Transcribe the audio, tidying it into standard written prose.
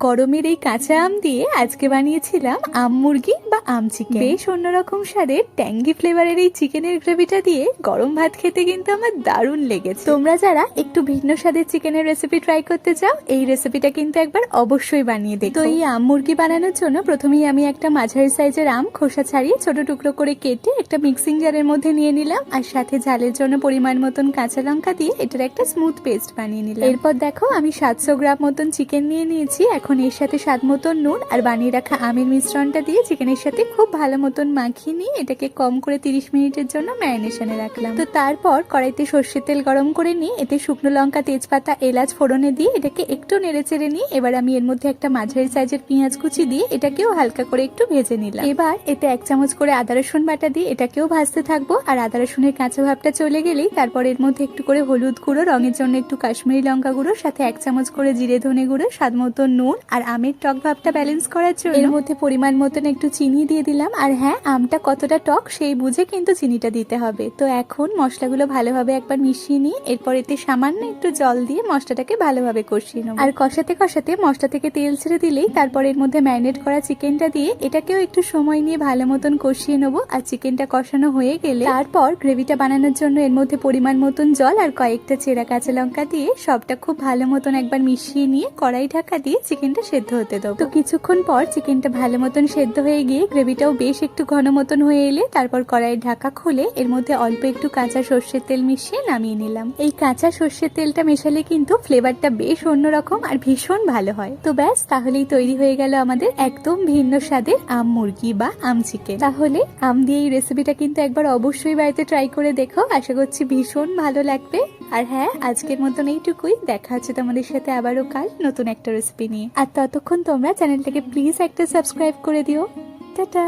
গরমের এই কাঁচা আম দিয়ে আজকে বানিয়েছিলাম আম মুরগি বা আম চিকেন। বেশ অন্যরকম স্বাদের ট্যাঙ্গি ফ্লেভারের এই চিকেনের গ্রেভিটা দিয়ে গরম ভাত খেতে কিন্তু আমার দারুণ লেগেছে। তোমরা যারা একটু ভিন্ন স্বাদের চিকেনের রেসিপি ট্রাই করতে চাও, এই রেসিপিটা কিন্তু একবার অবশ্যই বানিয়ে দেখো। তো এই আম মুরগি বানানোর জন্য প্রথমেই আমি একটা মাঝারি সাইজের আম খোসা ছাড়িয়ে ছোট টুকরো করে কেটে একটা মিক্সিং জারের মধ্যে নিয়ে নিলাম, আর সাথে ঝালের জন্য পরিমাণ মতন কাঁচা লঙ্কা দিয়ে এটার একটা স্মুথ পেস্ট বানিয়ে নিলাম। এরপর দেখো আমি 700 গ্রাম মতন চিকেন নিয়ে নিয়েছি। এখন এর সাথে স্বাদ মতন নুন আর বানিয়ে রাখা আমের মিশ্রণটা দিয়ে চিকেনের সাথে খুব ভালো মতন মাখিয়ে নিয়ে এটাকে কম করে 30 মিনিটের জন্য ম্যারিনেশনে রাখলাম। তো তারপর কড়াইতে সর্ষের তেল গরম করে নিয়ে এতে শুকনো লঙ্কা, তেজপাতা, এলাচ ফোড়নে দিয়ে এটাকে একটু নেড়ে চেড়ে নিয়ে এবার আমি এর মধ্যে একটা মাঝারি সাইজের পেঁয়াজ কুচি দিয়ে এটাকেও হালকা করে একটু ভেজে নিলাম। এবার এতে 1 চামচ করে আদা রসুন বাটা দিয়ে এটাকেও ভাজতে থাকবো। আর আদা রসুনের কাঁচা ভাবটা চলে গেলেই তারপর এর মধ্যে একটু করে হলুদ গুঁড়ো, রঙের জন্য একটু কাশ্মীরি লঙ্কা গুঁড়ো, সাথে 1 চামচ করে জিরে ধনে গুঁড়ো, স্বাদ মতো নুন, আর আমের টক ভাবটা ব্যালেন্স করার জন্য এর মধ্যে পরিমাণ মতন একটু চিনি দিয়ে দিলাম। আর হ্যাঁ, আমটা কতটা টক সেই বুঝে কিন্তু চিনিটা দিতে হবে। তো এখন মশলাগুলো ভালোভাবে একবার মিশিয়ে নিয়ে এরপর এতে সামান্য একটু জল দিয়ে মশলাটাকে ভালোভাবে কষিয়ে নেব। আর কষাতে কষাতে মশলা থেকে তেল ছেড়ে দিলেই তারপর এর মধ্যে ম্যারিনেট করা চিকেনটা দিয়ে এটাকেও একটু সময় নিয়ে ভালো মতন কষিয়ে নেবো। আর চিকেনটা কষানো হয়ে গেলে তারপর গ্রেভিটা বানানোর জন্য এর মধ্যে পরিমাণ মতন জল আর কয়েকটা চেরা কাঁচা লঙ্কা দিয়ে সবটা খুব ভালো মতন একবার মিশিয়ে নিয়ে কড়াই ঢাকা দিয়ে চিকেনটা সেদ্ধ হতে দেবো। তো কিছুক্ষণ পর চিকেনটা ভালো মতন সেদ্ধ হয়ে গিয়ে গ্রেভিটাও বেশ একটু ঘন মতন হয়ে এলে তারপর কড়াইয়ের ঢাকা খুলে এর মধ্যে অল্প একটু কাঁচা সর্ষের তেল মিশিয়ে নামিয়ে নিলাম। এই কাঁচা সর্ষের তেলটা মেশালে কিন্তু ফ্লেভারটা বেশ অন্যরকম আর ভীষণ ভালো হয়। তো ব্যাস, তাহলেই তৈরি হয়ে গেল আমাদের একদম ভিন্ন স্বাদের আম মুরগি বা আম চিকেন। তাহলে আম দিয়ে এই রেসিপিটা কিন্তু একবার অবশ্যই বাড়িতে ট্রাই করে দেখো, আশা করছি ভীষণ ভালো লাগবে। আর হ্যাঁ, আজকের মতন এইটুকুই, দেখা হচ্ছে তোমাদের সাথে আবারও কাল নতুন একটা রেসিপি নিয়ে। আর ততক্ষণ তোমরা চ্যানেলটাকে প্লিজ একটা সাবস্ক্রাইব করে দিও। টাটা।